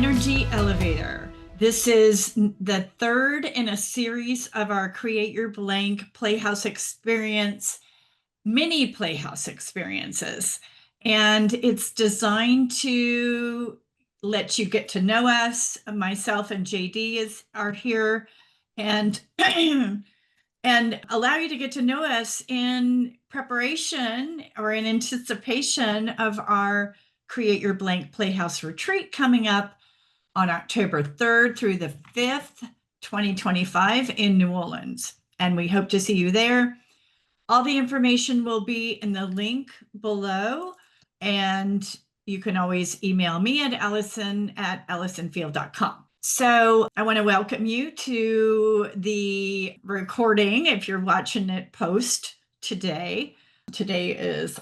Energy Elevator. This is the third in a series of our Create Your Blank Playhouse experience, mini Playhouse experiences. And it's designed to let you get to know us. Myself and Jaydee are here, and and allow you to get to know us in preparation or in anticipation of our Create Your Blank Playhouse retreat coming up on October 3rd through the 5th, 2025 in New Orleans. And we hope to see you there. All the information will be in the link below, and you can always email me at allison@allisonfield.com. So I want to welcome you to the recording if you're watching it post today. Today is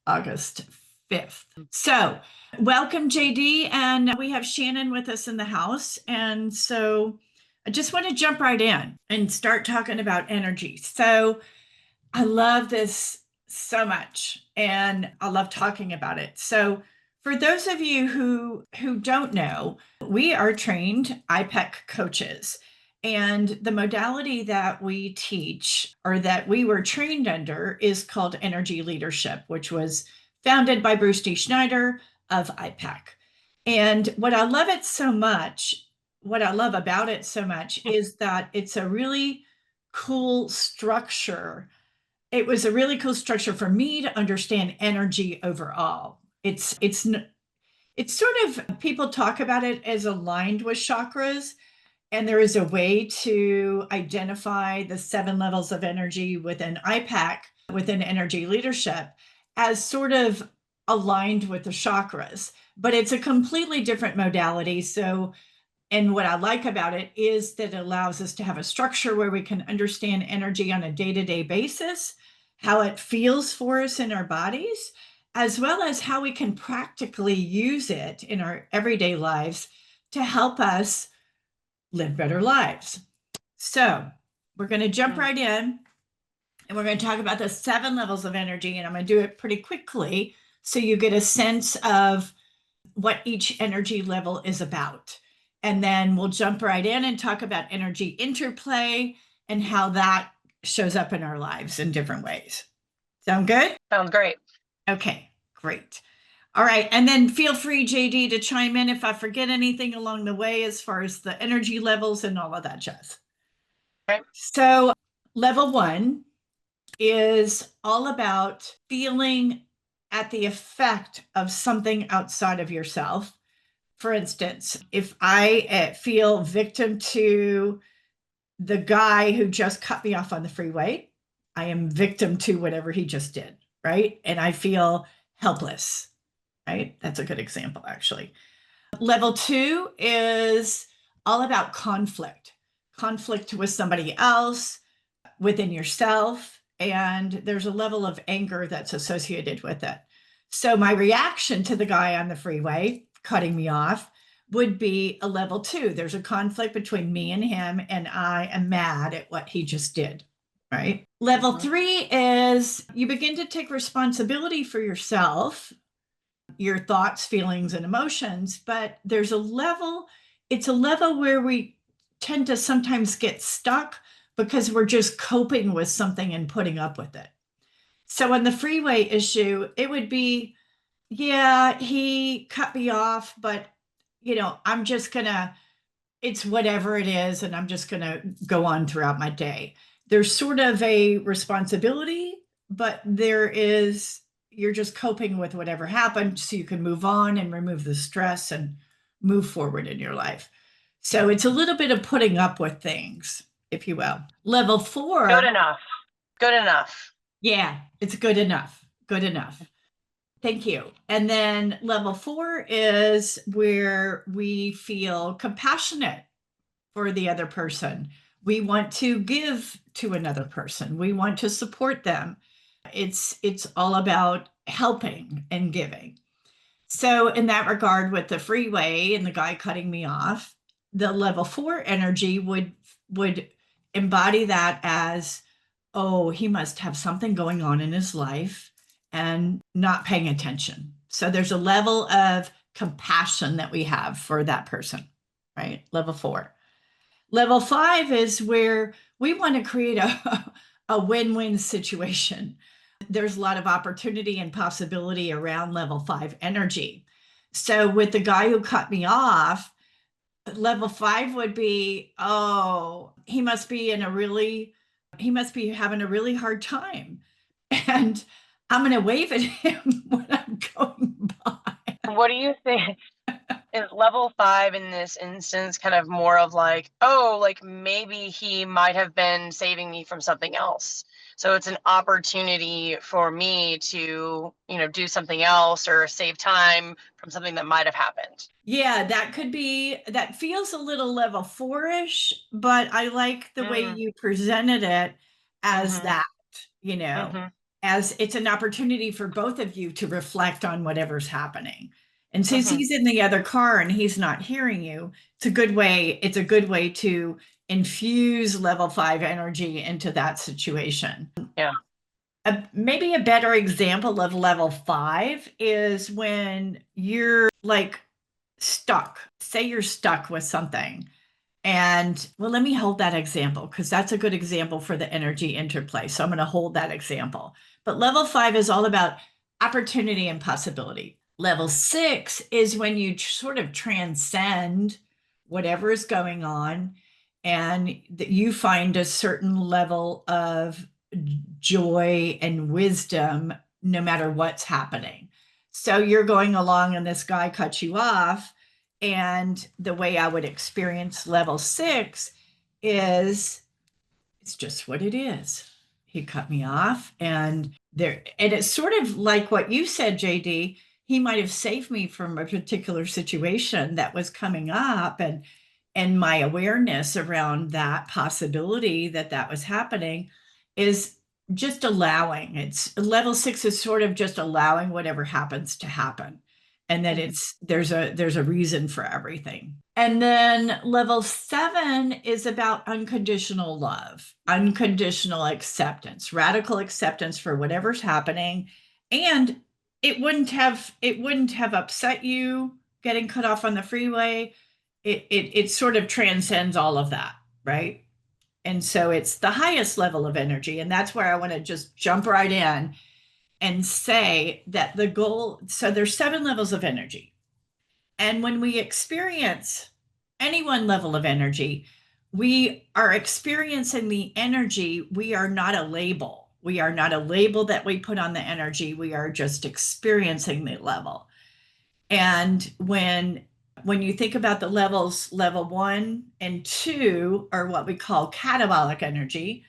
August 5th. So welcome, Jaydee, and we have Shannon with us in the house. And so I just want to jump right in and start talking about energy. So I love this so much, and I love talking about it. So for those of you who don't know, we are trained IPEC coaches, and the modality that we teach or that we were trained under is called energy leadership, which was founded by Bruce D. Schneider of IPEC. And what I love about it so much is that it's a really cool structure. It was a really cool structure for me to understand energy overall. It's sort of, people talk about it as aligned with chakras, and there is a way to identify the 7 levels of energy within IPAC, within energy leadership, as sort of aligned with the chakras, but it's a completely different modality. So, and what I like about it is that it allows us to have a structure where we can understand energy on a day-to-day basis, how it feels for us in our bodies, as well as how we can practically use it in our everyday lives to help us live better lives. So we're going to jump right in, and we're going to talk about the 7 levels of energy, and I'm going to do it pretty quickly so you get a sense of what each energy level is about. And then we'll jump right in and talk about energy interplay and how that shows up in our lives in different ways. Sound good? Sounds great. Okay, great. All right. And then feel free, Jaydee, to chime in if I forget anything along the way as far as the energy levels and all of that jazz. Okay. So level 1 is all about feeling at the effect of something outside of yourself. For instance, if I feel victim to the guy who just cut me off on the freeway, I am victim to whatever he just did, right? And I feel helpless, right? That's a good example, actually. Level 2 is all about conflict with somebody else, within yourself, and there's a level of anger that's associated with it. So my reaction to the guy on the freeway cutting me off would be a level 2. There's a conflict between me and him, and I am mad at what he just did, right? Level 3 is you begin to take responsibility for yourself, your thoughts, feelings, and emotions, but there's a level, it's a level where we tend to sometimes get stuck because we're just coping with something and putting up with it. So on the freeway issue, it would be, yeah, he cut me off, but I'm just gonna, it's whatever it is, and I'm just gonna go on throughout my day. There's sort of a responsibility, but you're just coping with whatever happened so you can move on and remove the stress and move forward in your life. So it's a little bit of putting up with things, if you will. Level 4. Good enough. Good enough. Yeah, it's good enough. Good enough. Thank you. And then level 4 is where we feel compassionate for the other person. We want to give to another person. We want to support them. It's all about helping and giving. So in that regard, with the freeway and the guy cutting me off, the level 4 energy would embody that as, oh, he must have something going on in his life and not paying attention. So there's a level of compassion that we have for that person, right? Level 4. Level 5 is where we want to create a win-win situation. There's a lot of opportunity and possibility around level 5 energy. So with the guy who cut me off, level 5 would be, oh, he must be having a really hard time. And I'm going to wave at him when I'm going by. What do you think? Is level 5 in this instance kind of more of like, oh, like maybe he might have been saving me from something else? So it's an opportunity for me to, do something else or save time from something that might have happened. Yeah, that feels a little level 4-ish, but I like the way Mm, you presented it as mm-hmm, that, you know, mm-hmm, as it's an opportunity for both of you to reflect on whatever's happening. And since mm-hmm, he's in the other car and he's not hearing you, it's a good way to infuse level 5 energy into that situation. yeah. Maybe a better example of level 5 is when you're like stuck. Say you're stuck with something. And well, let me hold that example because that's a good example for the energy interplay. So I'm going to hold that example. But level 5 is all about opportunity and possibility. Level 6 is when you sort of transcend whatever is going on and that you find a certain level of joy and wisdom no matter what's happening. So you're going along and this guy cuts you off. And the way I would experience level 6 is it's just what it is. He cut me off and it's sort of like what you said, JD. He might have saved me from a particular situation that was coming up and my awareness around that possibility that was happening is just allowing. It's level 6 is sort of just allowing whatever happens to happen and that Mm-hmm. there's a reason for everything. And then level 7 is about unconditional love, unconditional acceptance, radical acceptance for whatever's happening. And it wouldn't have upset you getting cut off on the freeway. It sort of transcends all of that, right? And so it's the highest level of energy. And that's where I want to just jump right in and say that the goal, so there's 7 levels of energy. And when we experience any one level of energy, we are experiencing the energy. We are not a label. We are not a label that we put on the energy. We are just experiencing the level. And when you think about the levels, level 1 and 2 are what we call catabolic energy,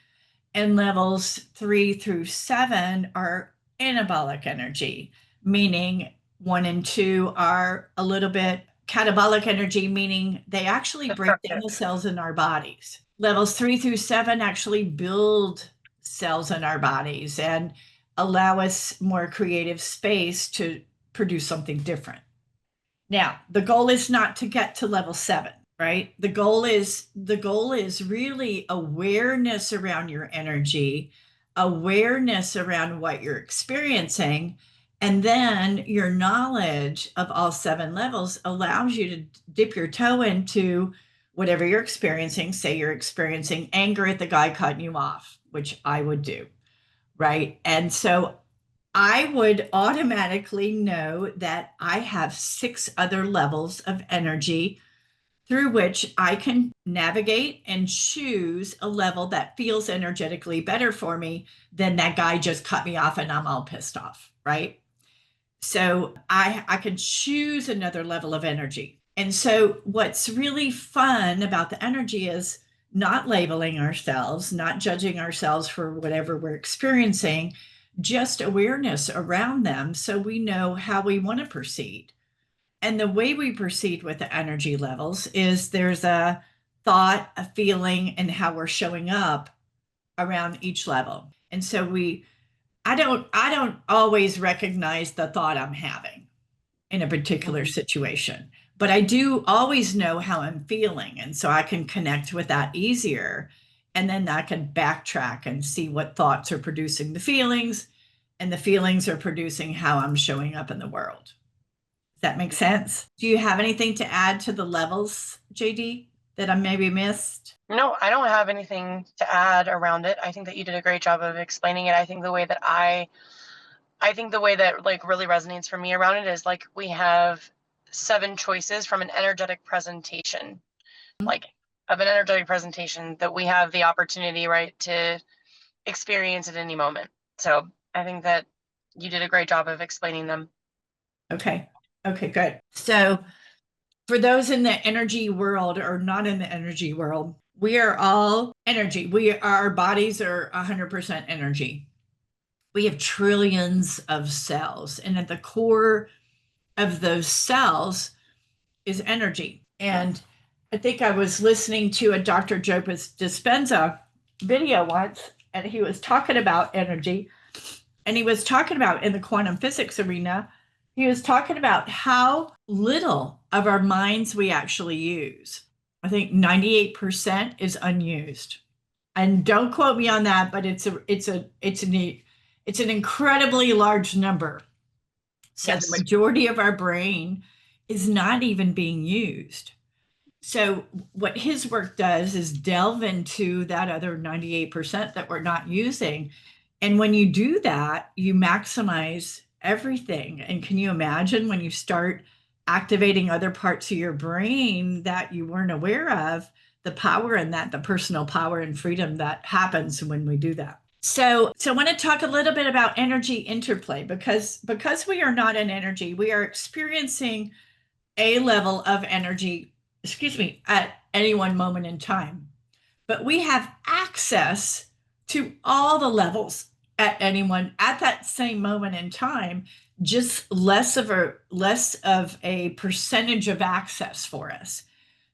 and levels 3 through 7 are anabolic energy, meaning 1 and 2 are a little bit catabolic energy, meaning they actually break down Destructive. the cells in our bodies. Levels 3 through 7 actually build cells in our bodies and allow us more creative space to produce something different. Now, the goal is not to get to level 7, right? The goal is really awareness around your energy, awareness around what you're experiencing, and then your knowledge of all 7 levels allows you to dip your toe into whatever you're experiencing. Say you're experiencing anger at the guy cutting you off, which I would do, right? And so I would automatically know that I have 6 other levels of energy through which I can navigate and choose a level that feels energetically better for me than that guy just cut me off and I'm all pissed off, right? So I can choose another level of energy. And so what's really fun about the energy is not labeling ourselves, not judging ourselves for whatever we're experiencing, just awareness around them so we know how we want to proceed. And the way we proceed with the energy levels is there's a thought, a feeling, and how we're showing up around each level. And so I don't always recognize the thought I'm having in a particular Mm-hmm. situation, but I do always know how I'm feeling. And so I can connect with that easier. And then I can backtrack and see what thoughts are producing the feelings, and the feelings are producing how I'm showing up in the world. that make sense? Do you have anything to add to the levels, JD, that I maybe missed? No, I don't have anything to add around it. I think that you did a great job of explaining it. I think the way that like really resonates for me around it is like we have 7 choices from an energetic presentation, like of an energetic presentation that we have the opportunity, right, to experience at any moment. So I think that you did a great job of explaining them. Okay. Okay, good. So for those in the energy world or not in the energy world, we are all energy. Our bodies are 100% energy. We have trillions of cells, and at the core of those cells is energy. And I think I was listening to a Dr. Joe Dispenza video once, and he was talking about energy. And he was talking about in the quantum physics arena, he was talking about how little of our minds we actually use. I think 98% is unused. And don't quote me on that, but it's an incredibly large number. So the Yes. majority of our brain is not even being used. So what his work does is delve into that other 98% that we're not using. And when you do that, you maximize everything. And can you imagine when you start activating other parts of your brain that you weren't aware of, the power in that, the personal power and freedom that happens when we do that? So I want to talk a little bit about energy interplay because we are not an energy, we are experiencing a level of energy, excuse me, at any one moment in time. But we have access to all the levels at anyone at that same moment in time, just less of a percentage of access for us.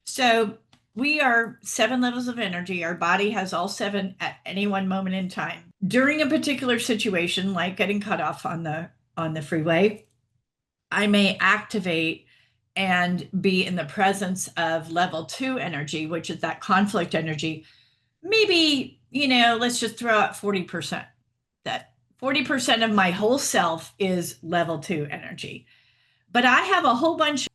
So we are 7 levels of energy. Our body has all 7 at any one moment in time. During a particular situation, like getting cut off on the freeway, I may activate and be in the presence of level 2 energy, which is that conflict energy. Maybe, let's just throw out 40%. That 40% of my whole self is level 2 energy. But I have a whole bunch of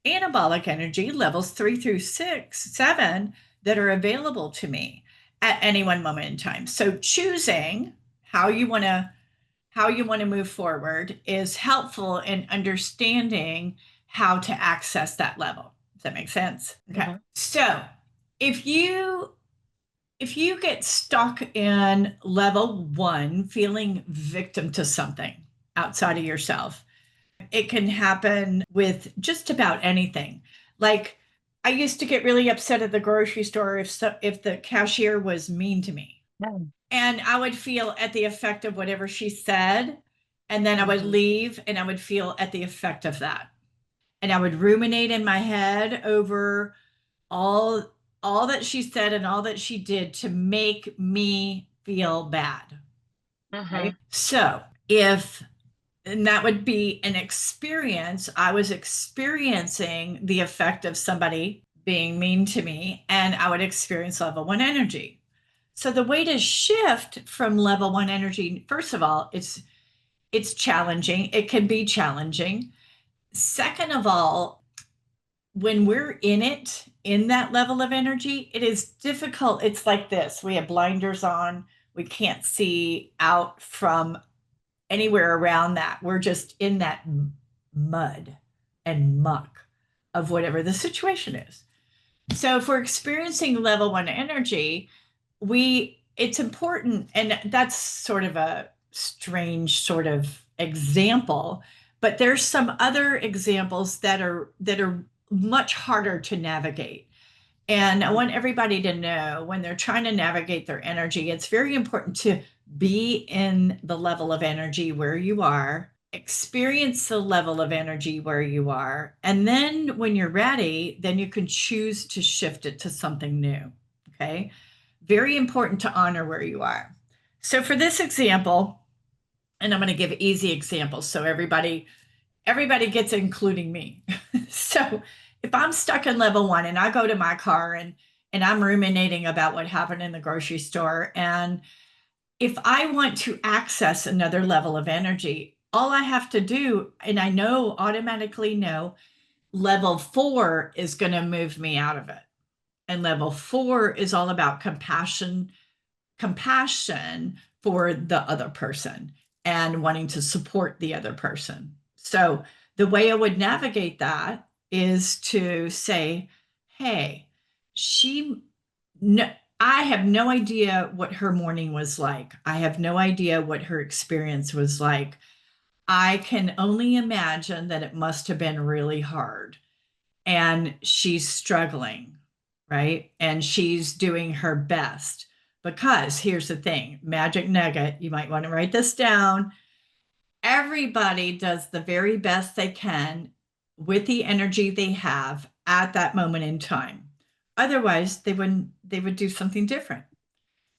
anabolic energy, levels 3 through 6, 7, that are available to me at any one moment in time. So choosing how you want to move forward is helpful in understanding how to access that level. Does that make sense? Okay. Mm-hmm. So if you get stuck in level 1, feeling victim to something outside of yourself, it can happen with just about anything. Like I used to get really upset at the grocery store if the cashier was mean to me. Mm-hmm. And I would feel at the effect of whatever she said. And then I would leave and I would feel at the effect of that. And I would ruminate in my head over all all that she said and all that she did to make me feel bad. Mm-hmm. Right? So if and that would be an experience. I was experiencing the effect of somebody being mean to me, and I would experience level 1 energy. So the way to shift from level 1 energy, first of all, it's challenging. It can be challenging. Second of all, when we're in that level of energy, it is difficult. It's like this. We have blinders on. We can't see out from anywhere around that. We're just in that mud and muck of whatever the situation is. So if we're experiencing level 1 energy, it's important, and that's sort of a strange sort of example, but there's some other examples that are much harder to navigate. And I want everybody to know when they're trying to navigate their energy, it's very important to be in the level of energy where you are, experience the level of energy where you are. And then when you're ready, then you can choose to shift it to something new. Okay. Very important to honor where you are. So for this example, and I'm going to give easy examples so everybody gets it, including me. So if I'm stuck in level 1 and I go to my car and I'm ruminating about what happened in the grocery store, and if I want to access another level of energy, all I have to do, and I know automatically know, level 4 is going to move me out of it. And level 4 is all about compassion for the other person and wanting to support the other person. So the way I would navigate that is to say, hey, she, no, I have no idea what her morning was like. I have no idea what her experience was like. I can only imagine that it must have been really hard. And she's struggling, right? And she's doing her best. Because here's the thing, magic nugget, you might want to write this down. Everybody does the very best they can with the energy they have at that moment in time. Otherwise, they would do something different.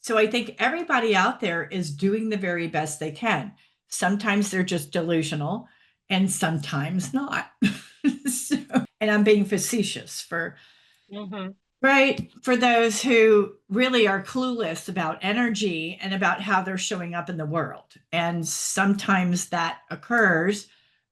So I think everybody out there is doing the very best they can. Sometimes they're just delusional and sometimes not. So, and I'm being facetious for Mm-hmm. right, for those who really are clueless about energy and about how they're showing up in the world. And sometimes that occurs,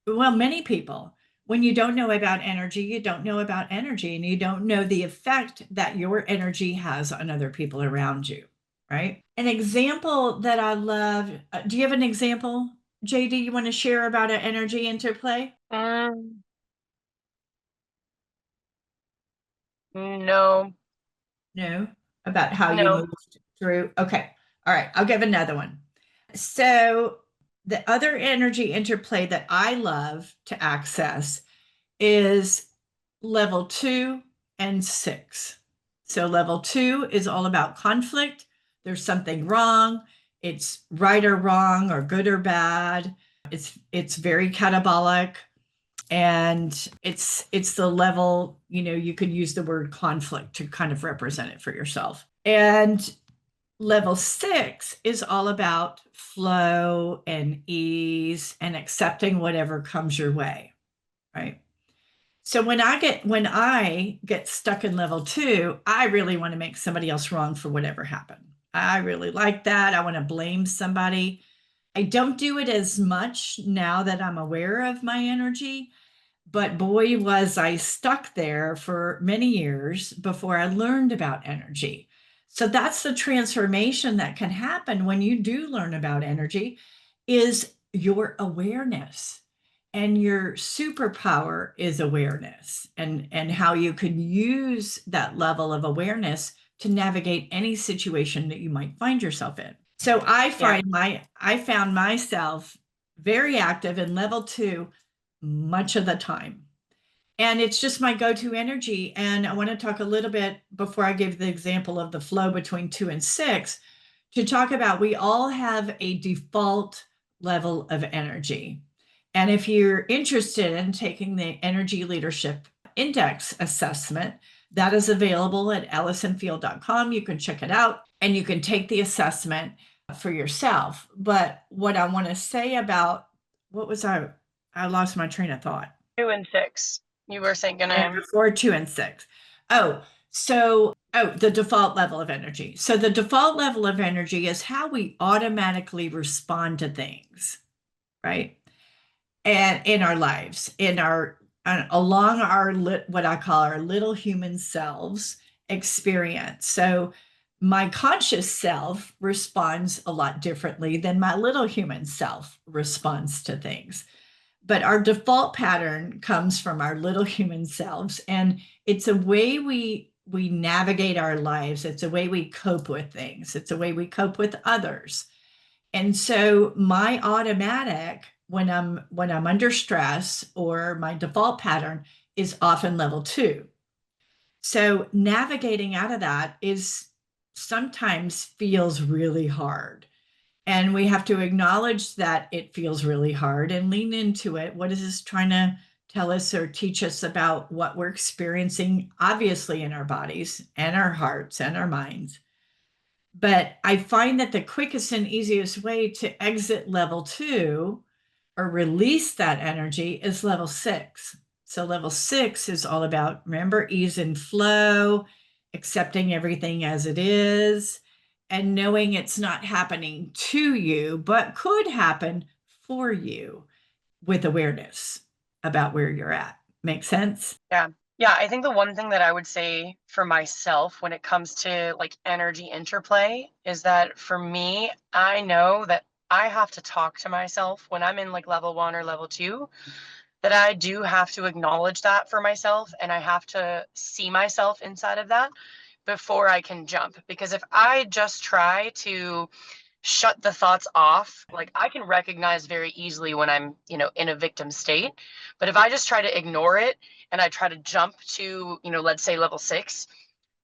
well, many people, when you don't know about energy, you don't know about energy and you don't know the effect that your energy has on other people around you, right? An example that I love, do you have an example, Jaydee, you want to share about an energy interplay? No, No, about how you no. moved through. Okay. All right. I'll give another one. So, the other energy interplay that I love to access is level 2 and 6. So, level 2 is all about conflict. There's something wrong. It's right or wrong or good or bad. It's very catabolic, and it's the level, you know, you could use the word conflict to kind of represent it for yourself. And level 6 is all about flow and ease and accepting whatever comes your way, right? So when I get stuck in level 2, I really want to make somebody else wrong for whatever happened. I really like that. I want to blame somebody. I don't do it as much now that I'm aware of my energy, but boy, was I stuck there for many years before I learned about energy. So that's the transformation that can happen when you do learn about energy, is your awareness. And your superpower is awareness, and how you can use that level of awareness to navigate any situation that you might find yourself in. So Yeah. I found myself very active in level 2 much of the time. And it's just my go-to energy. And I want to talk a little bit before I give the example of the flow between 2 and 6 to talk about we all have a default level of energy. And if you're interested in taking the Energy Leadership Index assessment, that is available at allisonfield.com. You can check it out and you can take the assessment for yourself. But what I want to say about what was I lost my train of thought. 2 and 6. You were saying And gonna. before 2 and 6. Oh, the default level of energy. So the default level of energy is how we automatically respond to things, right? And in our lives, in our along our what I call our little human selves experience. So my conscious self responds a lot differently than my little human self responds to things, but our default pattern comes from our little human selves, and it's a way we navigate our lives. It's a way we cope with things. It's a way we cope with others. And so my automatic when I'm under stress, or my default pattern, is often level 2. So navigating out of that is sometimes feels really hard. And we have to acknowledge that it feels really hard and lean into it. What is this trying to tell us or teach us about what we're experiencing, obviously, in our bodies and our hearts and our minds? But I find that the quickest and easiest way to exit level 2 or release that energy is level 6. So level 6 is all about, remember, ease and flow, accepting everything as it is, and knowing it's not happening to you, but could happen for you. with awareness about where you're at. Make sense? Yeah. Yeah, I think the one thing that I would say for myself when it comes to like energy interplay is that for me, I know that I have to talk to myself when I'm in like level 1 or level 2, that I do have to acknowledge that for myself and I have to see myself inside of that before I can jump. Because if I just try to shut the thoughts off, like I can recognize very easily when I'm, in a victim state. But if I just try to ignore it and I try to jump to, let's say level 6,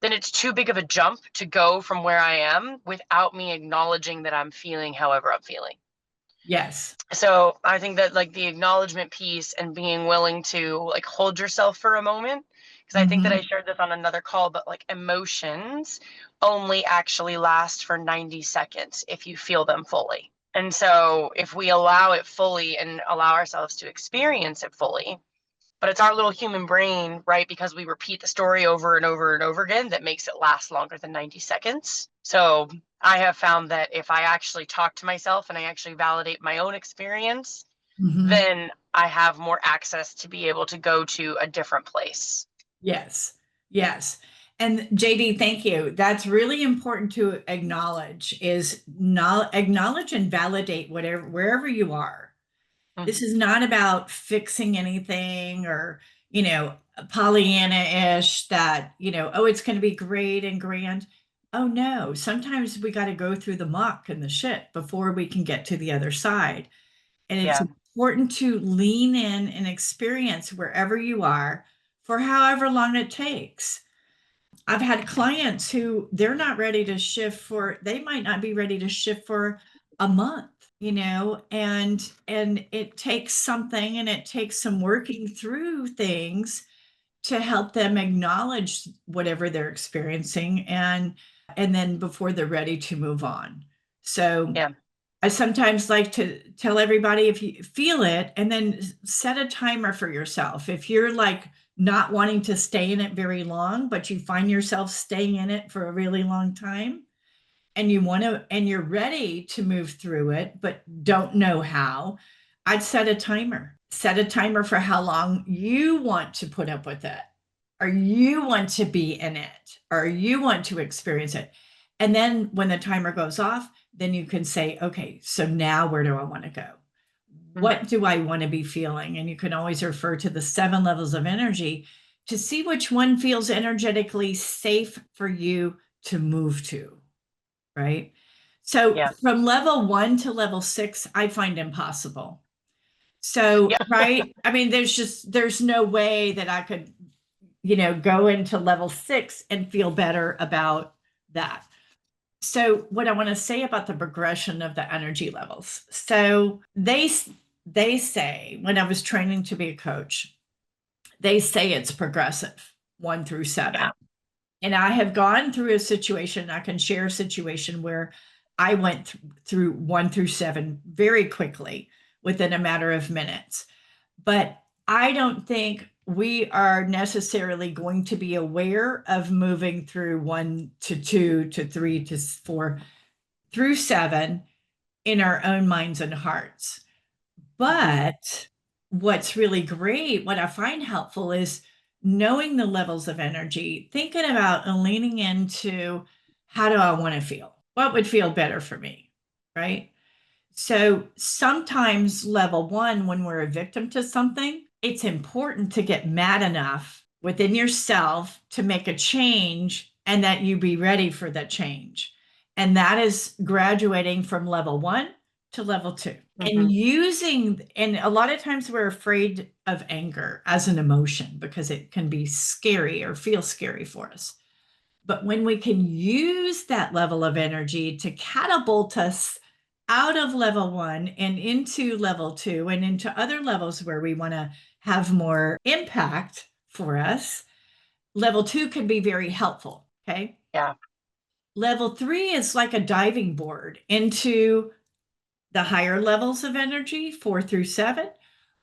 then it's too big of a jump to go from where I am without me acknowledging that I'm feeling however I'm feeling. Yes. So I think that like the acknowledgement piece and being willing to like hold yourself for a moment, because I think that I Mm-hmm. shared this on another call, but like emotions only actually last for 90 seconds if you feel them fully. And so if we allow it fully and allow ourselves to experience it fully, but it's our little human brain, right? Because we repeat the story over and over and over again that makes it last longer than 90 seconds. So I have found that if I actually talk to myself and I actually validate my own experience, Mm-hmm. then I have more access to be able to go to a different place. Yes. Yes. And JD, thank you. That's really important to acknowledge is not acknowledge and validate whatever wherever you are. This Mhm. is not about fixing anything or, Pollyanna-ish that, oh, it's going to be great and grand. Oh no, sometimes we got to go through the muck and the shit before we can get to the other side. And it's Yeah. important to lean in and experience wherever you are for however long it takes. I've had clients who they're not ready to shift for, they might not be ready to shift for a month, and it takes something and it takes some working through things to help them acknowledge whatever they're experiencing and then before they're ready to move on. So Yeah. I sometimes like to tell everybody if you feel it and then set a timer for yourself. If you're like not wanting to stay in it very long, but you find yourself staying in it for a really long time and you want to, and you're ready to move through it, but don't know how, I'd set a timer. Set a timer for how long you want to put up with it, or you want to be in it, or you want to experience it. And then when the timer goes off, then you can say, okay, so now where do I want to go? Mhm. What do I want to be feeling? And you can always refer to the 7 levels of energy to see which one feels energetically safe for you to move to, right? So Yeah. from level 1 to level 6, I find impossible. So, Yeah. right? I mean, there's no way that I could, go into level 6 and feel better about that. So, what I want to say about the progression of the energy levels. So, they say when I was training to be a coach, they say it's progressive, 1 through Yeah. 7. And I have gone through a situation, I can share a situation where I went through 1 through 7 very quickly within a matter of minutes. But I don't think we are necessarily going to be aware of moving through 1 to 2 to 3 to 4 through 7 in our own minds and hearts. Mhm. But what's really great, what I find helpful is knowing the levels of energy, thinking about and leaning into how do I want to feel? What would feel better for me? Right. So sometimes level 1, when we're a victim to something, it's important to get mad enough within yourself to make a change and that you be ready for that change. And that is graduating from level 1 to level 2 and Mhm. using, and a lot of times we're afraid of anger as an emotion because it can be scary or feel scary for us. But when we can use that level of energy to catapult us out of level 1 and into level 2 and into other levels where we want to have more impact for us, level 2 can be very helpful. Okay. Yeah. Level 3 is like a diving board into the higher levels of energy, 4 through 7,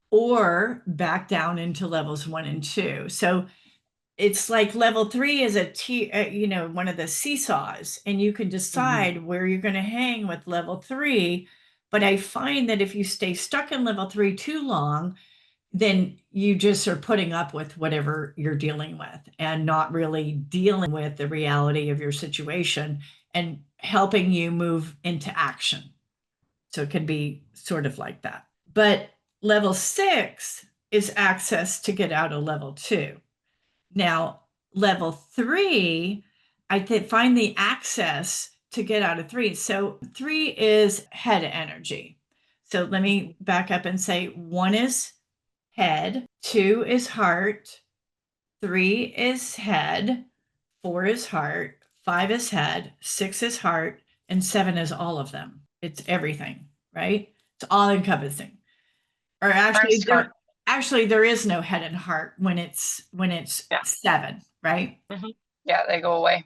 or back down into levels 1 and 2. So it's like level 3 is one of the seesaws, and you can Mhm. decide where you're going to hang with level 3 But I find that if you stay stuck in level 3 too long, then you just are putting up with whatever you're dealing with and not really dealing with the reality of your situation and helping you move into action. So it can be sort of like that. But level 6 is access to get out of level 2. Now, level 3, find the access to get out of 3. So 3 is head energy. So let me back up and say 1 is head, 2 is heart, 3 is head, 4 is heart, 5 is head, 6 is heart, and 7 is all of them. It's everything, right? It's all encompassing. Or First heart. actually there is no head and heart when it's Yeah. 7, right? Yeah, they go away.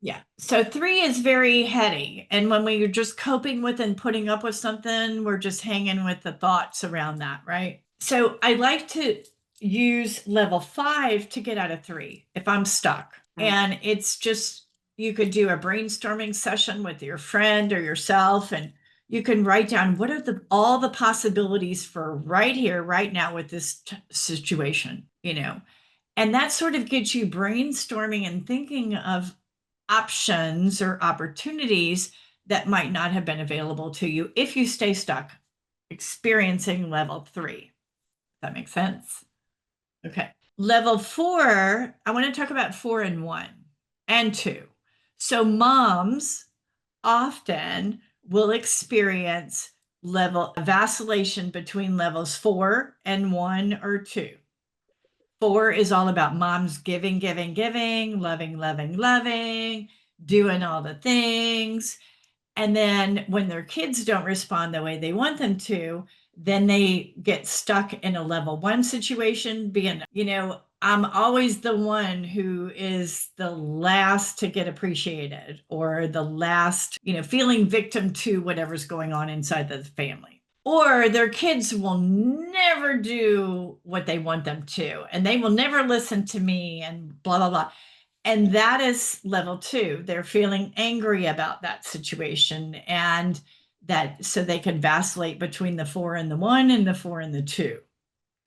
Yeah. So 3 is very heady. And when we're just coping with and putting up with something, we're just hanging with the thoughts around that, right? So I like to use level 5 to get out of 3 if I'm stuck. And it's just, you could do a brainstorming session with your friend or yourself, and you can write down what are all the possibilities for right here, right now with this situation, and that sort of gets you brainstorming and thinking of options or opportunities that might not have been available to you if you stay stuck experiencing level 3. That makes sense? Okay. Level 4, I want to talk about 4 and 1 and 2. So moms often will experience level vacillation between levels 4 and 1 or 2. 4 is all about moms giving, giving, giving, loving, loving, loving, doing all the things. And then when their kids don't respond the way they want them to, then they get stuck in a level 1 situation, being, I'm always the one who is the last to get appreciated, or the last, feeling victim to whatever's going on inside the family. Or their kids will never do what they want them to, and they will never listen to me, and blah, blah, blah. And that is level 2. They're feeling angry about that situation, and that, so they can vacillate between the 4 and the 1 and the 4 and the 2,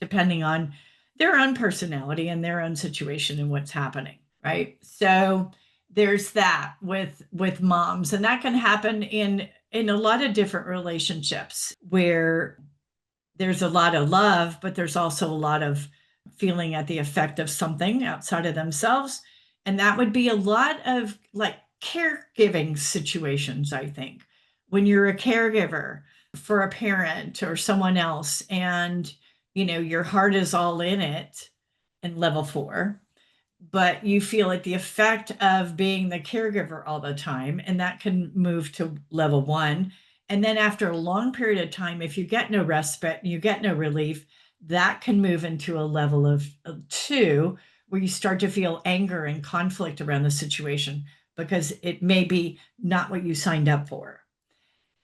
depending on their own personality and their own situation and what's happening, right? So there's that with moms, and that can happen in a lot of different relationships where there's a lot of love, but there's also a lot of feeling at the effect of something outside of themselves. And that would be a lot of like caregiving situations, I think, when you're a caregiver for a parent or someone else, and your heart is all in it in level 4, but you feel like the effect of being the caregiver all the time, and that can move to level 1. And then after a long period of time, if you get no respite, you get no relief, that can move into a level of 2, where you start to feel anger and conflict around the situation because it may be not what you signed up for.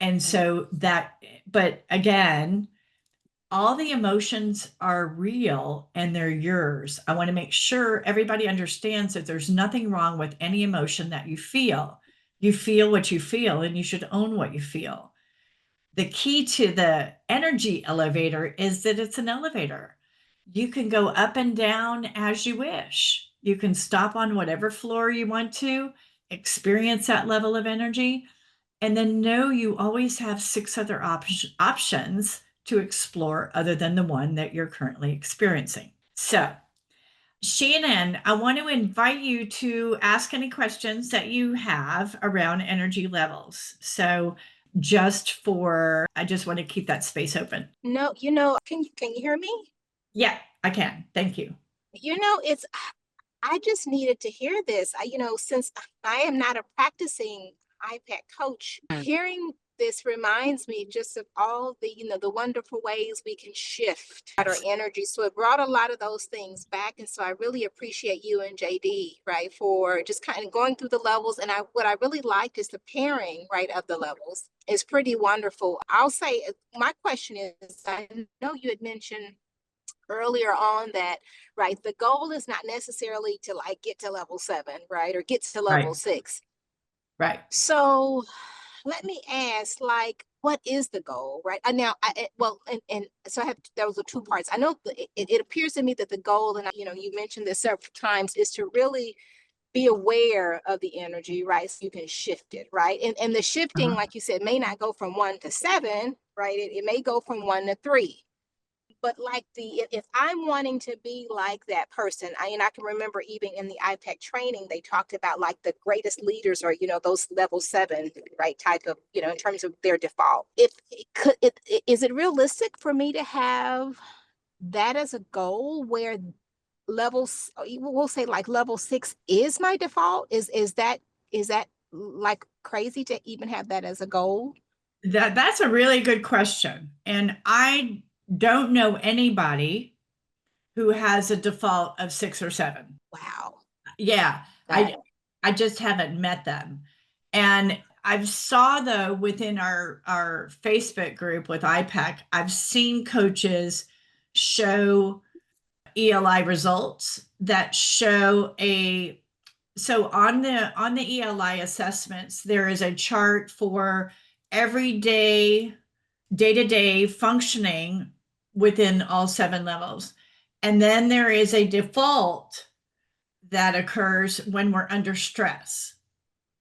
And so but again, all the emotions are real and they're yours. I want to make sure everybody understands that there's nothing wrong with any emotion that you feel. You feel what you feel, and you should own what you feel. The key to the energy elevator is that it's an elevator. You can go up and down as you wish. You can stop on whatever floor you want to, experience that level of energy, and then know you always have 6 other options to explore other than the one that you're currently experiencing. So, Shannon, I want to invite you to ask any questions that you have around energy levels. So, I just want to keep that space open. No, can you hear me? Yeah, I can. Thank you. It's I just needed to hear this. Since I am not a practicing iPad coach, hearing this reminds me just of all the wonderful ways we can shift our energy. So it brought a lot of those things back. And so I really appreciate you and Jaydee, right, for just kind of going through the levels. And what I really liked is the pairing, right, of the levels. It's pretty wonderful. I'll say my question is, I know you had mentioned earlier on that, right, the goal is not necessarily to like get to level 7, right, or get to level Right. 6. Right. So let me ask, like, what is the goal, right? Now, well, and so I have, those are two parts. I know it appears to me that the goal, and you mentioned this several times, is to really be aware of the energy, right? So you can shift it, right? And the shifting, Uh-huh. like you said, may not go from 1 to 7, right? It may go from 1 to 3. But like if I'm wanting to be like that person, I can remember even in the IPEC training, they talked about like the greatest leaders are, those level 7, right? Type of, in terms of their default. If it could, is it realistic for me to have that as a goal where levels, we'll say like level 6 is my default? Is that like crazy to even have that as a goal? That's a really good question. And I don't know anybody who has a default of 6 or 7. Wow. Yeah, Got I it. I just haven't met them. And I've saw though within our Facebook group with IPEC, I've seen coaches show ELI results that show a so on the ELI assessments, there is a chart for everyday day-to-day functioning within all 7 levels. And then there is a default that occurs when we're under stress,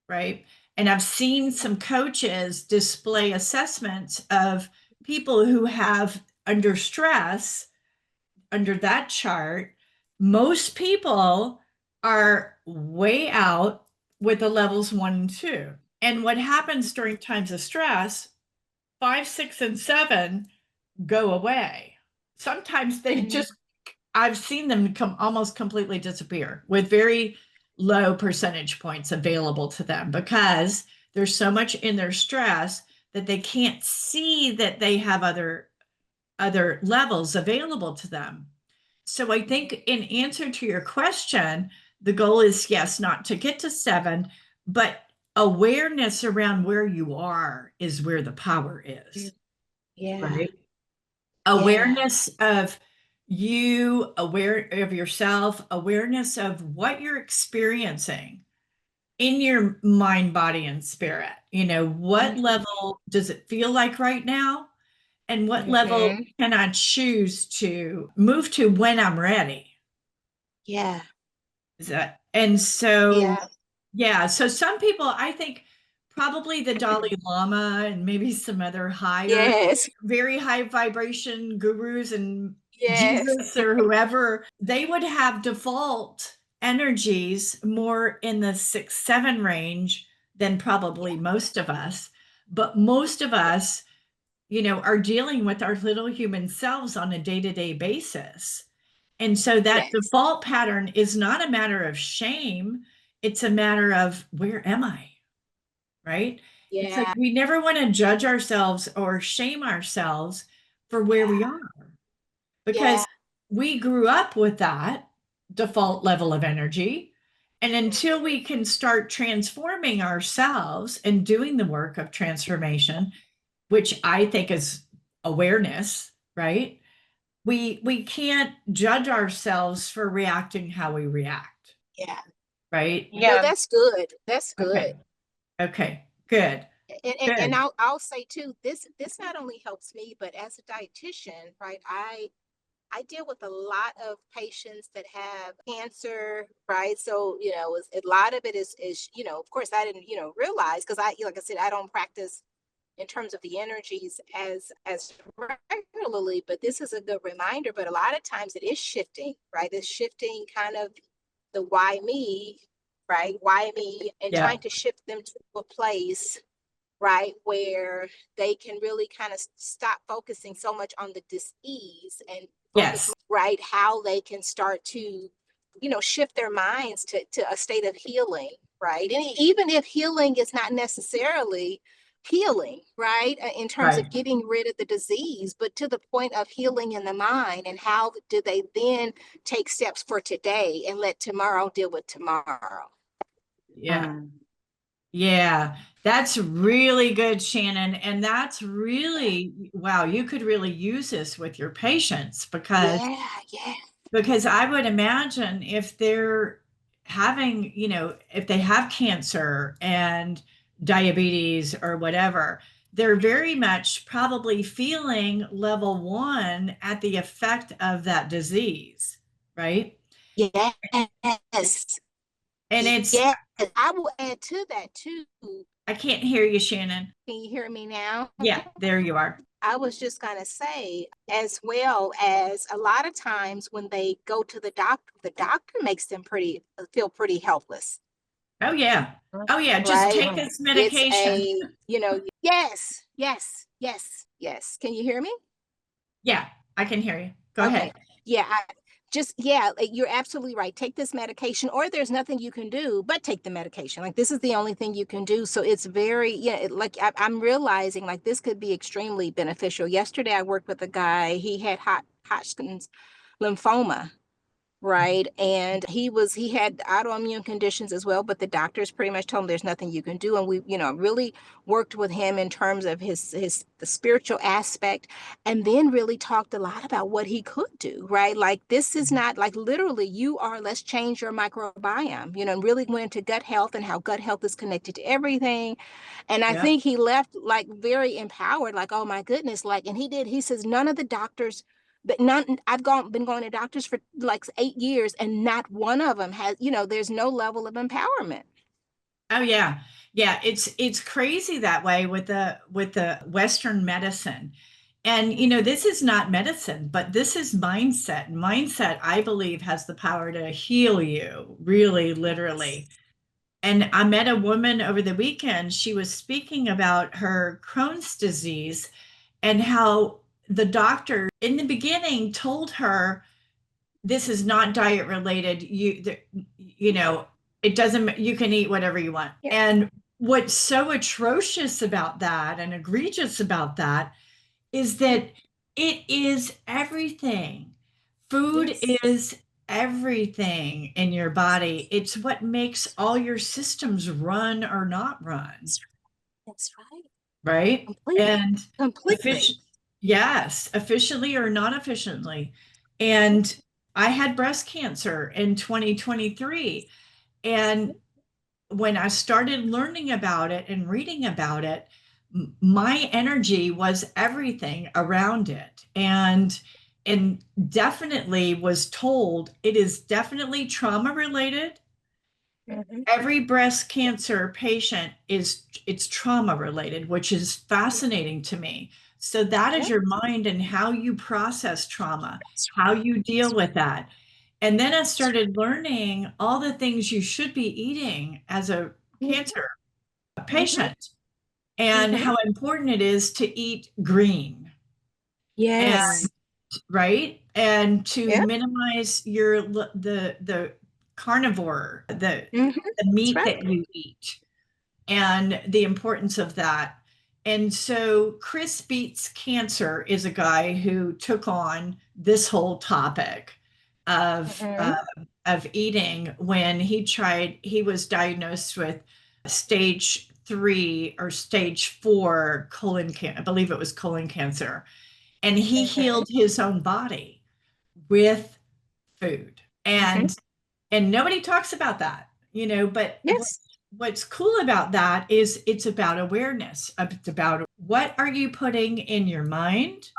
right? And I've seen some coaches display assessments of people who have under stress under that chart. Most people are way out with the levels 1 and 2. And what happens during times of stress, 5, 6, and 7 go away. Sometimes they Mhm. just, I've seen them almost completely disappear with very low percentage points available to them because there's so much in their stress that they can't see that they have other levels available to them. So I think in answer to your question, the goal is yes, not to get to 7, but awareness around where you are is where the power is, Yeah. right? Yeah. Awareness of you, aware of yourself, awareness of what you're experiencing in your mind, body, and spirit. What Mhm. level does it feel like right now? And what level Mhm. can I choose to move to when I'm ready? Yeah. Is that, and so, Yeah. yeah, so some people, I think probably the Dalai Lama and maybe some other higher, Yes. very high vibration gurus and Yes. Jesus or whoever, they would have default energies more in the 6, 7 range than probably most of us. But most of us, are dealing with our little human selves on a day-to-day basis. And so that Yes. default pattern is not a matter of shame. It's a matter of where am I? Right? It's like Yeah. we never want to judge ourselves or shame ourselves for where we Yeah. are Yeah. because we grew up with that default level of energy. And until we can start transforming ourselves and doing the work of transformation, which I think is awareness, right? We can't judge ourselves for reacting how we react, Yeah. right? No, Yeah. that's good. That's good. Okay. Okay. Good. And Good. I'll say too, this not only helps me, but as a dietitian, right? I deal with a lot of patients that have cancer, right? So, a lot of it is, of course I didn't, realize because like I said, I don't practice in terms of the energies as regularly, but this is a good reminder. But a lot of times it is shifting, right? It's shifting kind of the why me, right? Why me, and Yeah. trying to shift them to a place, right, where they can really kind of stop focusing so much on the dis-ease and focus, Yes. right, how they can start to, shift their minds to a state of healing, right? And even if healing is not necessarily healing, right, in terms Right. of getting rid of the disease, but to the point of healing in the mind, and how do they then take steps for today and let tomorrow deal with tomorrow? Yeah. Yeah. That's really good, Shannon. And that's Yeah. really, wow, you could really use this with your patients Yeah. Yeah. because I would imagine if they're having, if they have cancer and diabetes or whatever, they're very much probably feeling level one at the effect of that disease, right? Yes. And it's, Yes. I will add to that too. I can't hear you, Shannon. Can you hear me now? Yeah, there you are. I was just going to say, as well as a lot of times when they go to the doctor makes them feel pretty helpless, Oh, yeah. Oh, yeah. Just right? take this It's medication. yes, yes, yes, yes. Can you hear me? Yeah, I can hear you. Go ahead. Okay. Yeah, like, you're absolutely right. Take this medication, or there's nothing you can do but take the medication. Like, this is the only thing you can do. So it's very, like I'm realizing like this could be extremely beneficial. Yesterday, I worked with a guy, he had Hodgkin's lymphoma. Right. And he had autoimmune conditions as well, but the doctors pretty much told him there's nothing you can do. And we, really worked with him in terms of the spiritual aspect, and then really talked a lot about what he could do, right? Like, this is not like literally let's change your microbiome, and really went into gut health and how gut health is connected to everything. And I Yeah. think he left like very empowered, like, oh my goodness, like, and he says none of the doctors, but none, been going to doctors for like 8 years, and not one of them has, there's no level of empowerment. Oh, yeah. Yeah, it's crazy that way with the Western medicine. And this is not medicine, but this is mindset. Mindset, I believe, has the power to heal you, really, literally. And I met a woman over the weekend. She was speaking about her Crohn's disease and how the doctor in the beginning told her, this is not diet related. It doesn't, you can eat whatever you want. Yeah. And what's so atrocious about that and egregious about that is that it is everything. Food Yes. is everything in your body. It's what makes all your systems run or not run, That's right. right? Completely. And Completely. yes, efficiently or non efficiently. And I had breast cancer in 2023. And when I started learning about it and reading about it, my energy was everything around it. And definitely was told it is definitely trauma related. Mm-hmm. Every breast cancer patient it's trauma related, which is fascinating to me. So that is Yep. your mind and how you process trauma, That's how right. you deal with that. And then I started learning all the things you should be eating as a Mm-hmm. cancer Mm-hmm. patient and Mm-hmm. how important it is to eat green and Yes. right and to Yep. minimize the carnivore, Mm-hmm. the That's meat right. that you eat and the importance of that. And so Chris Beats Cancer is a guy who took on this whole topic of Mm-hmm. uh, of eating when he was diagnosed with stage 3 or stage 4 colon cancer. I believe it was colon cancer. And he Mm-hmm. healed his own body with food. Mm-hmm. And nobody talks about that, but Yes. what's cool about that is it's about awareness. It's about what are you putting in your mind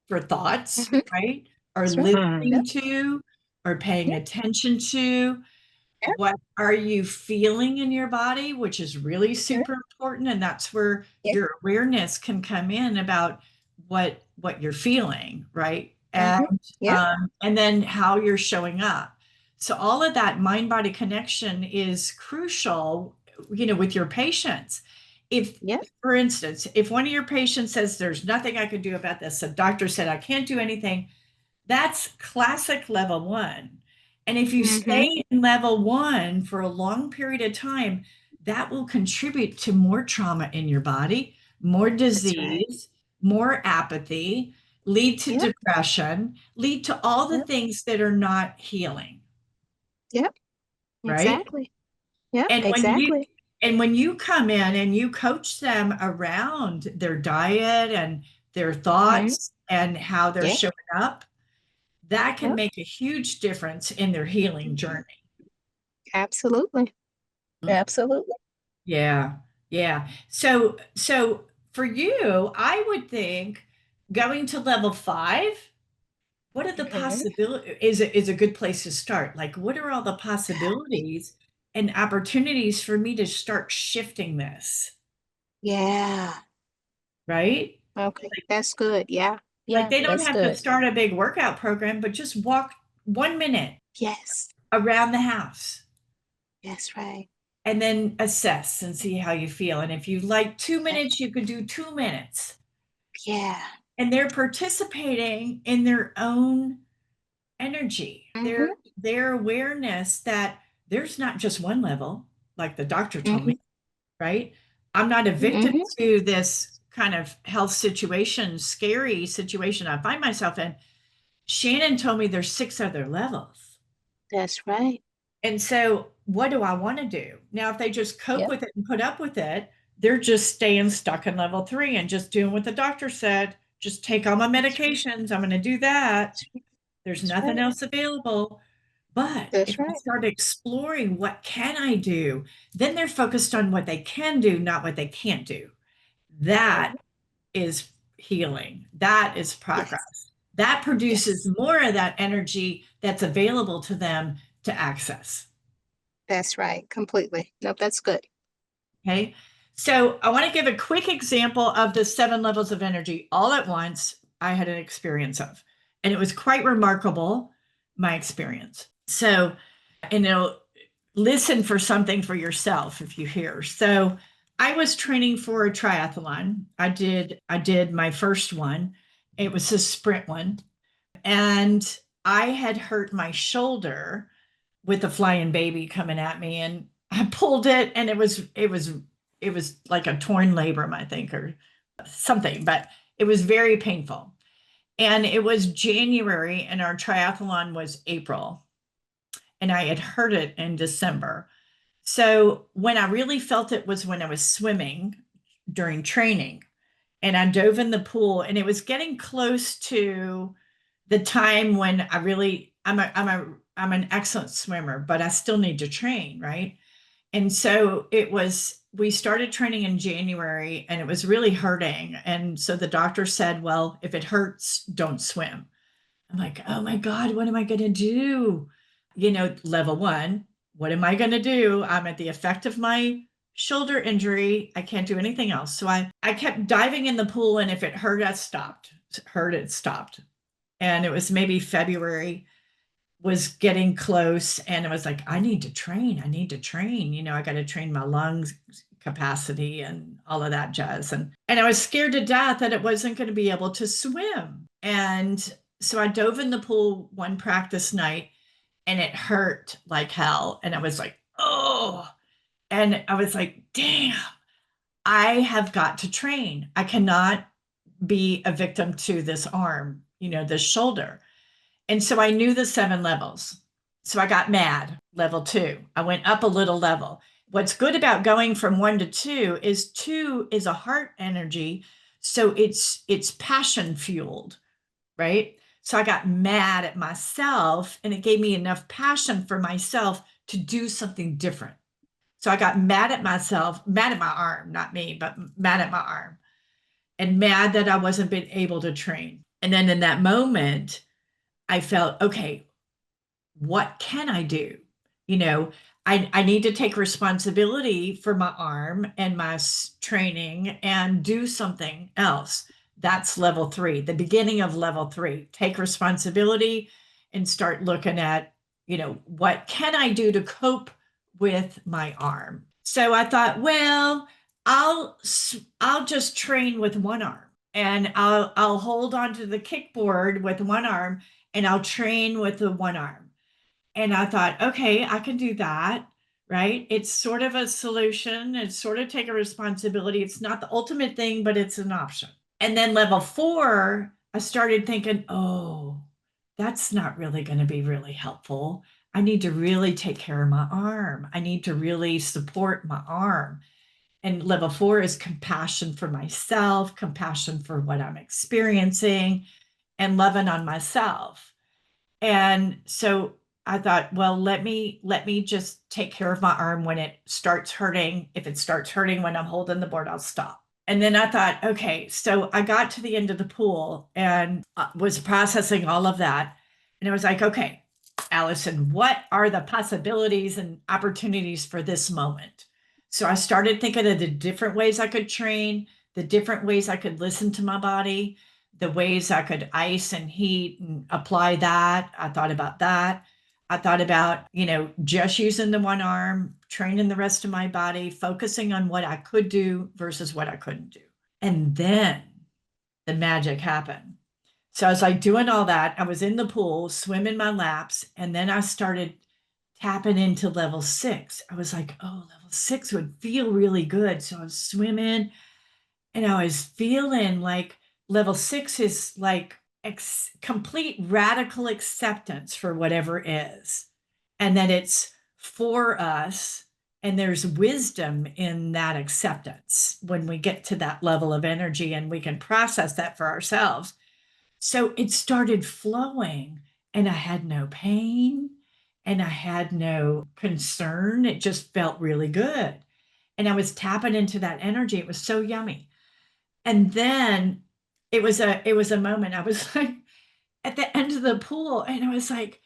for thoughts, Mm-hmm. right? Or That's right. listening Yep. to or paying Yep. attention to. Yep. What are you feeling in your body, which is really Yep. super important. And that's where Yep. your awareness can come in about what you're feeling, right? Mm-hmm. Yep. And then how you're showing up. So all of that mind body connection is crucial, with your patients. If, Yep. for instance, if one of your patients says there's nothing I can do about this, the doctor said I can't do anything, that's classic level one. And if you Mm-hmm. stay in level one for a long period of time, that will contribute to more trauma in your body, more That's right. disease, more apathy, lead to Yep. depression, lead to all the Yep. things that are not healing, Yep. right? Exactly. Yep. And Exactly. when you come in and you coach them around their diet and their Mm-hmm. thoughts and how they're Yep. showing up, that can Yep. make a huge difference in their healing Mhm. journey. Absolutely. Mm. Absolutely. Yeah. Yeah. So for you, I would think going to level 5, what are the Okay. possibilities is a good place to start. Like, what are all the possibilities and opportunities for me to start shifting this, Yeah. right? Okay. That's good. Yeah. Like Yeah. they don't That's have to good. start a big workout program, but just walk 1 minute Yes. around the house That's right. and then assess and see how you feel. And if you like 2 minutes, you could do 2 minutes. Yeah. And they're participating in their own energy, Mm-hmm. their awareness that there's not just one level, like the doctor told Mm-hmm. me, right? I'm not a victim Mm-hmm. to this kind of health situation, scary situation I find myself in. Shannon told me there's 6 other levels. That's right. And so, what do I want to do? Now, if they just cope Yep. with it and put up with it, they're just staying stuck in level 3 and just doing what the doctor said. Just take all my That's right. medications. I'm going to do that. That's right. There's That's nothing right. else available. But That's if I right. start exploring what can I do, then they're focused on what they can do, not what they can't do. That Mhm. is healing. That is Yes. progress. That produces Yes. more of that energy that's available to them to access. That's right. Completely. Nope. That's good. Okay. So I want to give a quick example of the 7 levels of energy all at once I had an experience of. And it was quite remarkable, my experience. So, you know, listen for something for yourself if you hear. So I was training for a triathlon. I did my first one. It was a sprint one. And I had hurt my shoulder with a flying baby coming at me, and I pulled it, and it was like a torn labrum, I think, or something, but it was very painful. And it was January and our triathlon was April, and I had hurt it in December. So when I really felt it was when I was swimming during training, and I dove in the pool, and it was getting close to the time when I really I'm an excellent swimmer, but I still need to train, right? And so we started training in January and it was really hurting. And so the doctor said, well, if it hurts, don't swim. I'm like, oh my God, what am I going to do? Level 1, what am I going to do? I'm at the effect of my shoulder injury. I can't do anything else. So I kept diving in the pool, and if it hurt, I stopped. Hurt, it stopped. And it was maybe February, was getting close, and it was like, I need to train. I need to train. I got to train my lungs capacity and all of that jazz. And I was scared to death that it wasn't going to be able to swim. And so I dove in the pool one practice night, and it hurt like hell. And I was like, oh, and I was like, damn, I have got to train. I cannot be a victim to this arm, this shoulder. And so I knew the 7 levels. So I got mad, level 2. I went up a little level. What's good about going from 1 to 2 is 2 is a heart energy. So it's passion fueled, right? So I got mad at myself, and it gave me enough passion for myself to do something different. So I got mad at myself, mad at my arm, not me, but mad at my arm, and mad that I wasn't been able to train. And then in that moment, I felt, okay, what can I do? You know, I need to take responsibility for my arm and my training and do something else. That's level 3, the beginning of level 3. Take responsibility and start looking at, what can I do to cope with my arm? So I thought, well, I'll just train with one arm, and I'll hold onto the kickboard with one arm, and I'll train with the one arm. And I thought, okay, I can do that, right? It's sort of a solution. It's sort of take a responsibility. It's not the ultimate thing, but it's an option. And then level 4, I started thinking, oh, that's not really going to be really helpful. I need to really take care of my arm. I need to really support my arm. And level 4 is compassion for myself, compassion for what I'm experiencing, and loving on myself. And so I thought, well, let me just take care of my arm when it starts hurting. If it starts hurting when I'm holding the board, I'll stop. And then I thought, okay, so I got to the end of the pool and was processing all of that. And I was like, okay, Allison, what are the possibilities and opportunities for this moment? So I started thinking of the different ways I could train, the different ways I could listen to my body, the ways I could ice and heat and apply that. I thought about that. I thought about, just using the one arm, training the rest of my body, focusing on what I could do versus what I couldn't do. And then the magic happened. So I was like doing all that. I was in the pool, swimming my laps, and then I started tapping into level 6. I was like, oh, level 6 would feel really good. So I was swimming and I was feeling like level 6 is like complete radical acceptance for whatever is, and that it's for us. And there's wisdom in that acceptance when we get to that level of energy and we can process that for ourselves. So it started flowing, and I had no pain and I had no concern. It just felt really good. And I was tapping into that energy. It was so yummy. And then it was a moment. I was like at the end of the pool, and I was like,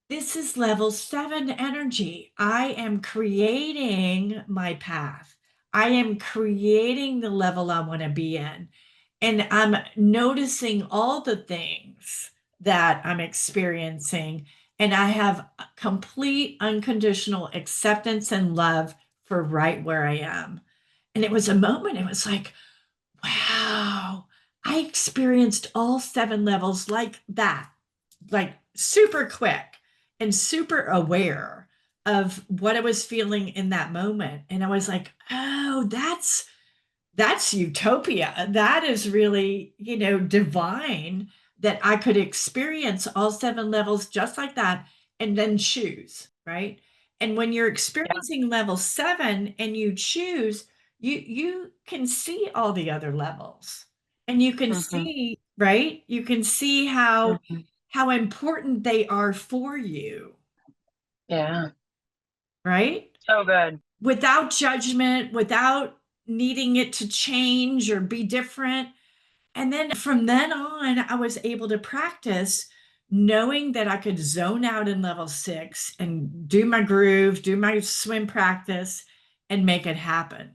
this is level 7 energy. I am creating my path. I am creating the level I want to be in. And I'm noticing all the things that I'm experiencing. And I have complete unconditional acceptance and love for right where I am. And it was a moment, it was like, wow, I experienced all 7 levels like that, like super quick and super aware of what I was feeling in that moment. And I was like, oh, that's utopia. That is really, divine, that I could experience all 7 levels just like that and then choose, right? And when you're Yeah. experiencing level 7 and you choose, you can see all the other levels. And you can Hmm. see, right? You can see how Hmm. how important they are for you, Yeah. right? So good. Without judgment, without needing it to change or be different. And then from then on, I was able to practice knowing that I could zone out in level 6 and do my groove, do my swim practice, and make it happen.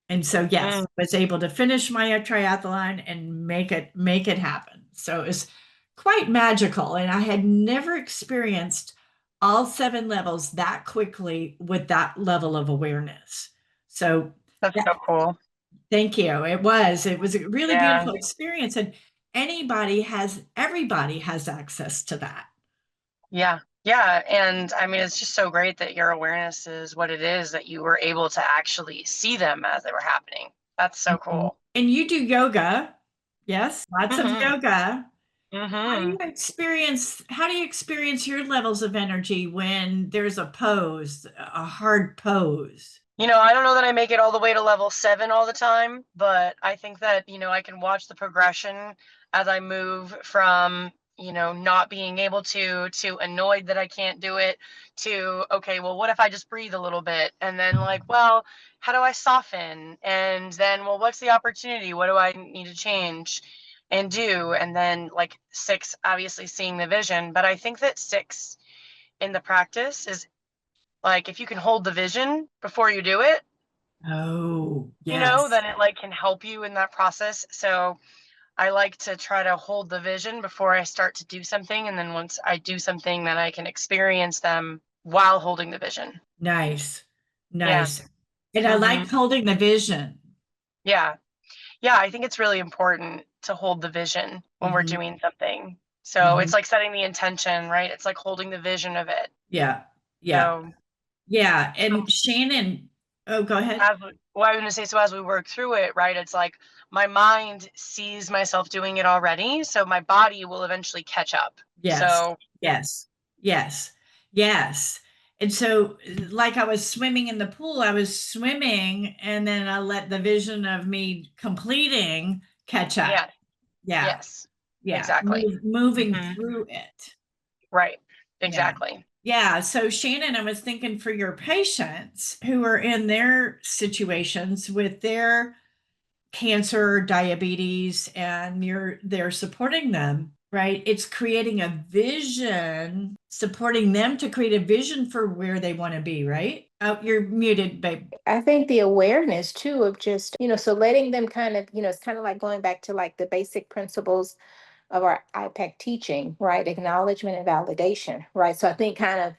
And so, yes, Mm. I was able to finish my triathlon and make it happen. So it was quite magical. And I had never experienced all 7 levels that quickly with that level of awareness. So That's that, so cool. thank you. It was a really Yeah. beautiful experience. And everybody has access to that. Yeah. Yeah. And I mean, it's just so great that your awareness is what it is, that you were able to actually see them as they were happening. That's so Mhm. cool. And you do yoga. Yes, lots of Hmm. yoga. Hmm. How do you experience your levels of energy when there's a hard pose? I don't know that I make it all the way to level 7 all the time, but I think that, I can watch the progression as I move from, not being able to annoyed that I can't do it, to, okay, well, what if I just breathe a little bit? And then, like, well, how do I soften? And then, well, what's the opportunity? What do I need to change and do? And then, like, 6, obviously seeing the vision. But I think that 6 in the practice is like, if you can hold the vision before you do it, Oh, yes. then it like can help you in that process. So I like to try to hold the vision before I start to do something. And then once I do something, then I can experience them while holding the vision. Nice. Yeah. Nice. And I Hmm. like holding the vision. Yeah. Yeah. I think it's really important to hold the vision when we're Mhm, doing something. So mhm. it's like setting the intention, right? It's like holding the vision of it. Yeah. Yeah. So Yeah. And Shannon, oh, go ahead. well, I was gonna say, so as we work through it, right, it's like my mind sees myself doing it already, so my body will eventually catch up. Yes. So Yes. Yes. Yes. And so, like I was swimming in the pool, I was swimming and then I let the vision of me completing catch up. yeah, Yeah. yes, Yeah. exactly. Moving Hmm. through it. Right, Yeah. exactly. Yeah. So, Shannon, I was thinking for your patients who are in their situations with their cancer, diabetes, and they're supporting them, right? It's creating a vision, supporting them to create a vision for where they want to be, right? Oh, you're muted, babe. I think the awareness too of just, so letting them kind of, it's kind of like going back to like the basic principles of our IPEC teaching, right? Acknowledgement and validation, right? So I think kind of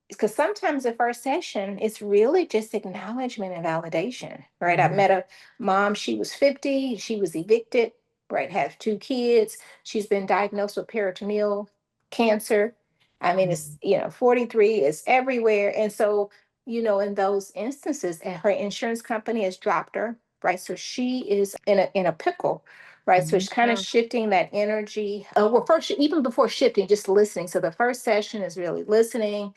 because sometimes the first session it's really just acknowledgement and validation, right? I met a mom, she was 50, she was evicted, right? Has two kids, she's been diagnosed with peritoneal cancer. I mean, it's 43 is everywhere. And so, in those instances, and her insurance company has dropped her, right? So she is in a pickle. Right. So it's kind of shifting that energy. Well, first, even before shifting, just listening. So the first session is really listening,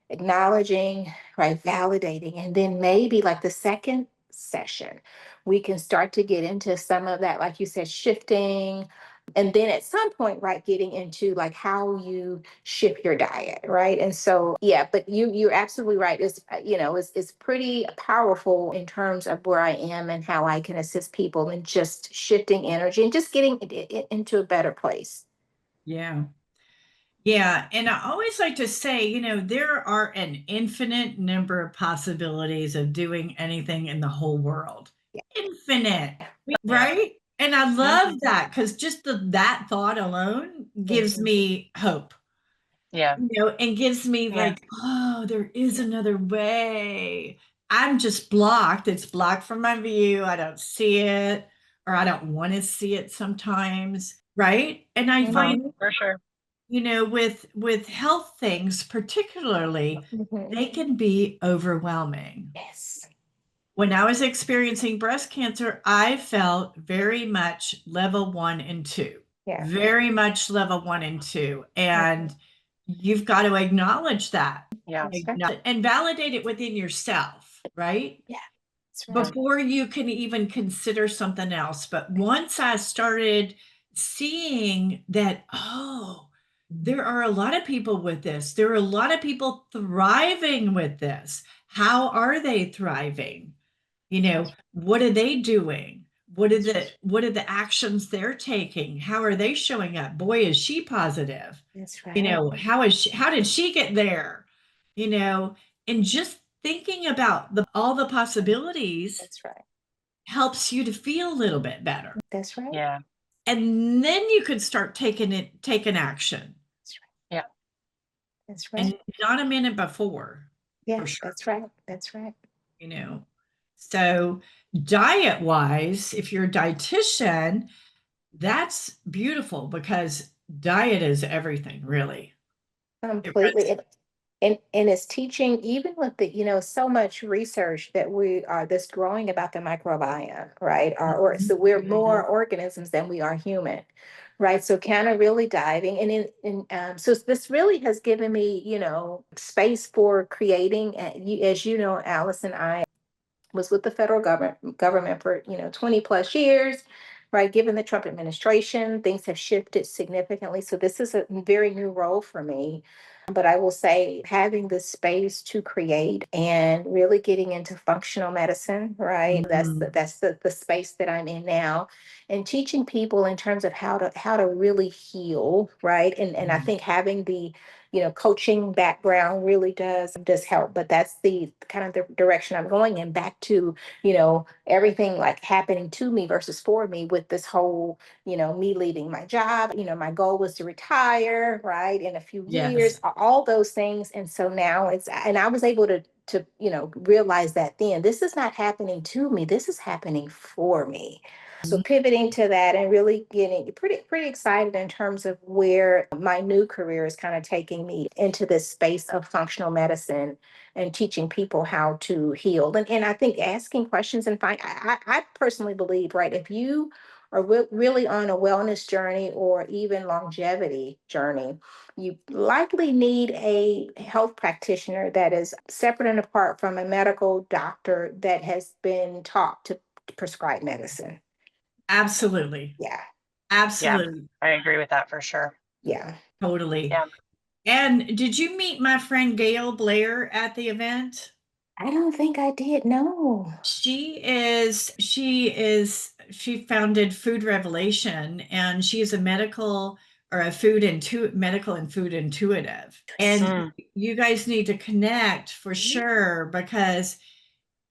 acknowledging, right, validating. And then maybe like the second session, we can start to get into some of that, like you said, shifting. And then at some point, right, getting into like how you shift your diet, right? And so, yeah, but you're absolutely right. It's pretty powerful in terms of where I am and how I can assist people in just shifting energy and just getting it into a better place. Yeah. Yeah. And I always like to say, there are an infinite number of possibilities of doing anything in the whole world. Yeah. Infinite, Yeah. right? And I love that because just that thought alone gives me hope, Yeah. and gives me Yeah. like, oh, there is another way. I'm just blocked. It's blocked from my view. I don't see it, or I don't want to see it sometimes, right? And I find, Mhm. For sure. with health things particularly, Mhm. they can be overwhelming. Yes. When I was experiencing breast cancer, I felt very much level 1 and 2, Yeah. very much level 1 and 2. Mhm. And you've got to acknowledge that, Yeah. That's right. and validate it within yourself, right? Yeah, that's right. Before you can even consider something else. But once I started seeing that, oh, there are a lot of people with this, there are a lot of people thriving with this. How are they thriving? What are they doing? What are the actions they're taking? How are they showing up? Boy, is she positive. That's right. How did she get there? You know, and just thinking about all the possibilities That's right. helps you to feel a little bit better. That's right. Yeah. And then you could start taking action. That's right. Yeah. That's right. And not a minute before, Yeah, for sure. that's right. That's right. you know. So diet wise, if you're a dietitian, that's beautiful because diet is everything, really. It Completely. runs. And it's teaching, even with the, so much research that we are that's growing about the microbiome, right? Or so we're more organisms than we are human, right? So kind of really diving so this really has given me, space for creating, as you know, Alice and I was with the federal government for 20 plus years, right? Given the Trump administration, things have shifted significantly, so this is a very new role for me. But I will say having the space to create and really getting into functional medicine, right? That's the space that I'm in now, and teaching people in terms of how to really heal, right? And I think having the coaching background really does help. But that's the kind of the direction I'm going in, back to everything like happening to me versus for me with this whole me leaving my job. My goal was to retire, right, in a few Yes. years, all those things. And so now and I was able to realize that then this is not happening to me, this is happening for me. So pivoting to that and really getting pretty excited in terms of where my new career is kind of taking me into this space of functional medicine and teaching people how to heal. And I think asking questions and I personally believe, right, if you are really on a wellness journey or even longevity journey, you likely need a health practitioner that is separate and apart from a medical doctor that has been taught to prescribe medicine. Absolutely. Yeah, Yeah. Absolutely. I agree with that for sure. yeah, Totally. Yeah. And did you meet my friend Gail Blair at the event? I don't think I did. No. She founded Food Revelation, and she is a medical or a medical and food intuitive. And Mm. you guys need to connect for sure, because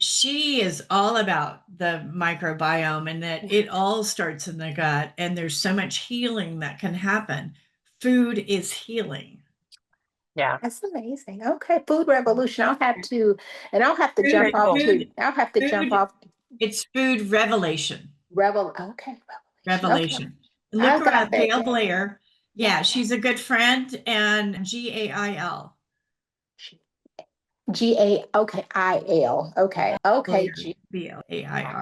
she is all about the microbiome and that it all starts in the gut, and there's so much healing that can happen. Food is healing. Yeah. That's amazing. Okay, Food Revolution. I'll have to Food, jump Very off cool. to. food, I'll have to jump food. off. It's Food Revelation. Okay, Revelation. Okay, Revelation. Look I've her got up, that Gail down. Blair. Yeah, she's a good friend, and GAIL. GAIL. Okay, okay, Blair, G. Blair.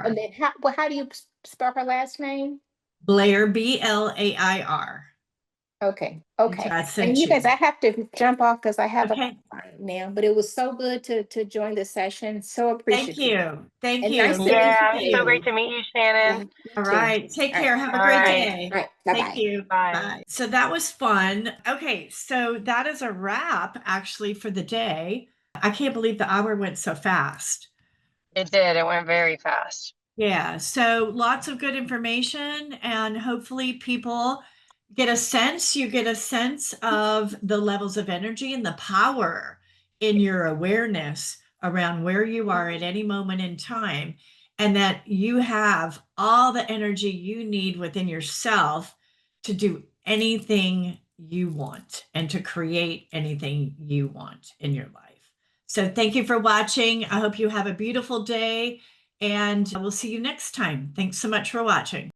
And then how do you spell her last name? Blair, Blair. Okay, And so okay. I And sent you guys, you. I have to jump off because I have a Okay. client now, but it was so good to join the session. So Thank appreciative you. Thank and you. nice to Good to meet Yeah, see so you. great you. to meet you, Yeah, Shannon. you All too. right. Take All right. care. Have a All great right. day. All right. Thank Bye-bye. you. Bye. Bye. So that was fun. Okay. So that is a wrap actually for the day. I can't believe the hour went so fast. It did. It went very fast. Yeah, so lots of good information, and hopefully people get a sense, you get a sense of the levels of energy and the power in your awareness around where you are at any moment in time, and that you have all the energy you need within yourself to do anything you want and to create anything you want in your life. So thank you for watching. I hope you have a beautiful day, and we'll see you next time. Thanks so much for watching.